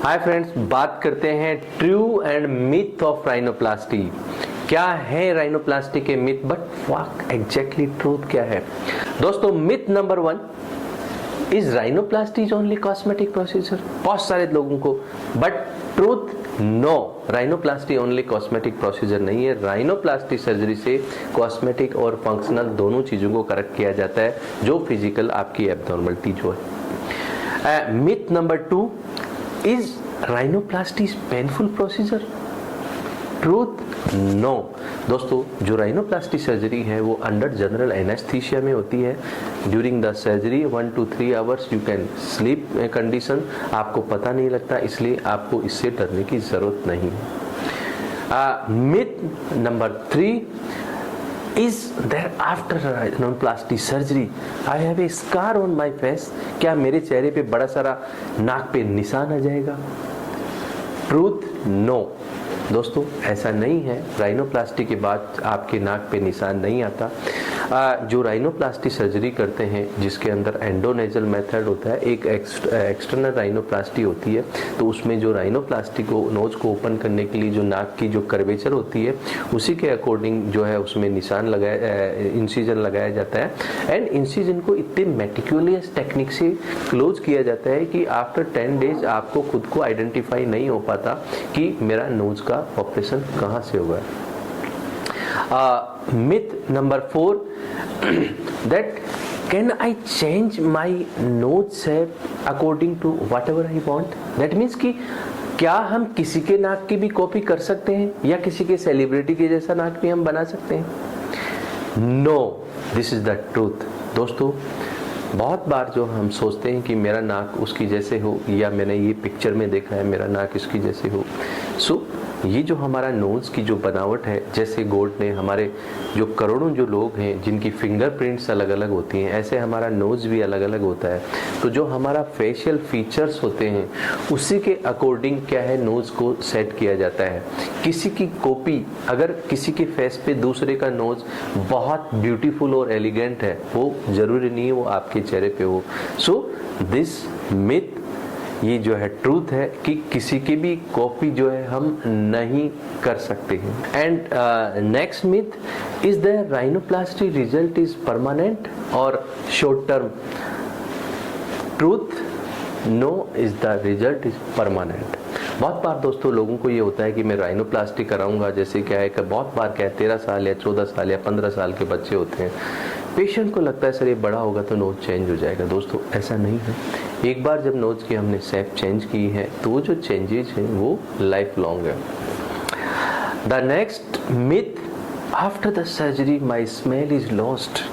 Hi friends, बात करते हैं true and myth of rhinoplasty. क्या है राइनोप्लास्टी के myth, but what exactly truth क्या है। दोस्तों, myth number 1, is rhinoplasty is only cosmetic procedure. बहुत सारे लोगों को, but truth no, rhinoplasty only cosmetic procedure नहीं है। राइनोप्लास्टी सर्जरी से कॉस्मेटिक और फंक्शनल दोनों चीजों को करेक्ट किया जाता है, जो फिजिकल आपकी एब्नॉर्मलिटी जो है। Myth number 2, is rhinoplasty painful procedure. Truth no. दोस्तों, जो राइनोप्लास्टी सर्जरी है वो अंडर जनरल एनेस्थीसिया में होती है। During the surgery 1 to 3 hours you can sleep condition, आपको पता नहीं लगता, इसलिए आपको इससे डरने की जरूरत नहीं है। Myth number 3, Is there after rhinoplasty surgery I have a scar on my face? क्या मेरे चेहरे पे बड़ा सारा नाक पे निशान आ जाएगा? Truth no. दोस्तों, ऐसा नहीं है। राइनोप्लास्टी के बाद आपके नाक पे निशान नहीं आता। जो राइनोप्लास्टी सर्जरी करते हैं जिसके अंदर एंडोनेजल मेथड होता है, एक एक्सटर्नल राइनोप्लास्टी होती है, तो उसमें जो राइनोप्लास्टी को नोज को ओपन करने के लिए जो नाक की जो कर्वेचर होती है उसी के अकॉर्डिंग जो है उसमें निशान लगाया, इंसिजन लगाया जाता है। एंड इंसिजन को इतने मेटिकुलस टेक्निक से क्लोज किया जाता है कि आफ्टर 10 डेज आपको खुद को आइडेंटिफाई नहीं हो पाता कि मेरा नोज का ऑपरेशन कहाँ से हुआ है। Myth number 4, that can I change my nose shape according to whatever I want? That means कि क्या हम किसी के नाक की भी कॉपी कर सकते हैं या किसी के सेलिब्रिटी के जैसा नाक भी हम बना सकते हैं? No, this is the truth. दोस्तों, बहुत बार जो हम सोचते हैं कि मेरा नाक उसकी जैसे हो, या मैंने ये पिक्चर में देखा है मेरा नाक इसकी जैसे हो। सो ये जो हमारा नोज़ की जो बनावट है, जैसे गॉड ने हमारे जो करोड़ों जो लोग हैं जिनकी फिंगरप्रिंट्स अलग अलग होती हैं, ऐसे हमारा नोज़ भी अलग अलग होता है। तो जो हमारा फेशियल फीचर्स होते हैं उसी के अकॉर्डिंग क्या है नोज़ को सेट किया जाता है। किसी की कॉपी, अगर किसी के फेस पे दूसरे का नोज़ बहुत ब्यूटीफुल और एलिगेंट है, वो ज़रूरी नहीं है वो आपके चेहरे पे हो। सो दिस मिथ, ये जो है ट्रूथ है कि किसी की भी कॉपी जो है हम नहीं कर सकते हैं। And next myth, is the rhinoplasty result is permanent और short term. Truth no, is the result is permanent. बहुत बार दोस्तों लोगों को ये होता है कि मैं राइनोप्लास्टी कराऊंगा, जैसे क्या है कि बहुत बार क्या है 13 साल या 14 साल या 15 साल के बच्चे होते हैं, पेशेंट को लगता है सर ये बड़ा होगा तो नोज चेंज हो जाएगा। दोस्तों, ऐसा नहीं है। एक बार जब नोज की हमने शेप चेंज की है तो वो जो चेंजेस हैं वो लाइफ लॉन्ग है। The next myth, after the surgery my smell is lost.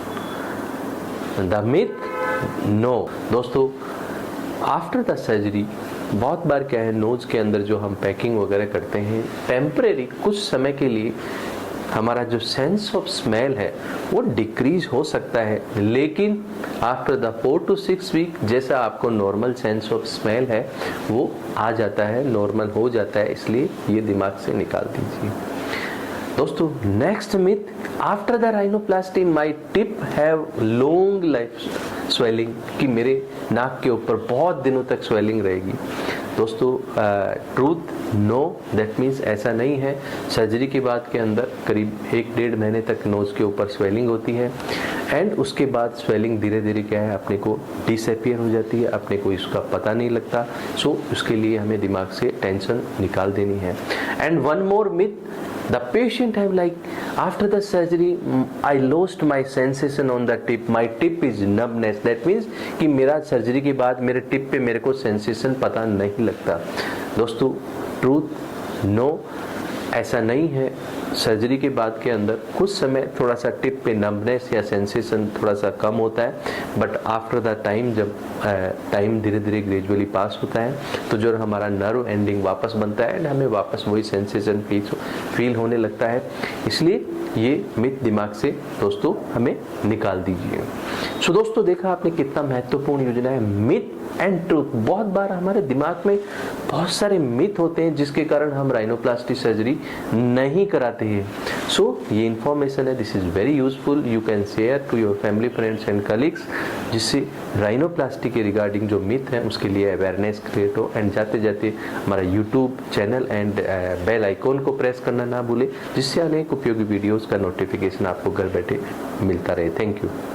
The myth no. दोस्तों, आफ्टर द सर्जरी बहुत बार क्या है नोज के अंदर जो हम पैकिंग वगैरह करते हैं, टेम्परेरी कुछ समय के लिए हमारा जो सेंस ऑफ स्मेल है वो डिक्रीज हो सकता है, लेकिन आफ्टर द 4 to 6 वीक जैसा आपको नॉर्मल सेंस ऑफ स्मेल है वो आ जाता है, नॉर्मल हो जाता है, इसलिए ये दिमाग से निकाल दीजिए। दोस्तों, next myth, after the rhinoplasty my tip have long life swelling, कि मेरे नाक के ऊपर बहुत दिनों तक स्वेलिंग रहेगी। दोस्तों, ट्रूथ नो, दैट मीन्स ऐसा नहीं है। सर्जरी के बाद के अंदर करीब 1-1.5 महीने तक नोज के ऊपर स्वेलिंग होती है, एंड उसके बाद स्वेलिंग धीरे धीरे क्या है अपने को डिसअपियर हो जाती है, अपने को इसका पता नहीं लगता। सो उसके लिए हमें दिमाग से टेंशन निकाल देनी है। And one more myth, the patient have like after the surgery I lost my sensation on the tip, my tip is numbness, that means कि मेरा सर्जरी के बाद मेरे टिप पे मेरे को सेंसेशन पता नहीं लगता। दोस्तों, ट्रूथ नो, ऐसा नहीं है। सर्जरी के बाद के अंदर कुछ समय थोड़ा सा टिप पे नंबनेस या सेंसेशन थोड़ा सा कम होता है, बट आफ्टर द टाइम जब टाइम धीरे धीरे ग्रेजुअली पास होता है तो जो हमारा नर्व एंडिंग वापस बनता है एंड हमें वापस वही सेंसेशन फील होने लगता है। इसलिए ये मिथ दिमाग से दोस्तों हमें निकाल दीजिए। सो दोस्तों देखा आपने कितना महत्वपूर्ण योजना है मिथ एंड ट्रूथ। बहुत बार हमारे दिमाग में बहुत सारे मिथ होते हैं जिसके कारण हम राइनोप्लास्टी सर्जरी नहीं कराते हैं। सो ये इन्फॉर्मेशन है, this is very useful, you can share to your family friends and colleagues, जिससे राइनोप्लास्टी के रिगार्डिंग जो मिथ है उसके लिए अवेयरनेस क्रिएट हो। एंड जाते जाते हमारा YouTube channel and bell icon को प्रेस करना ना भूले, जिससे अनेक उपयोगी वीडियोज़ का नोटिफिकेशन आपको घर बैठे मिलता रहे। Thank you.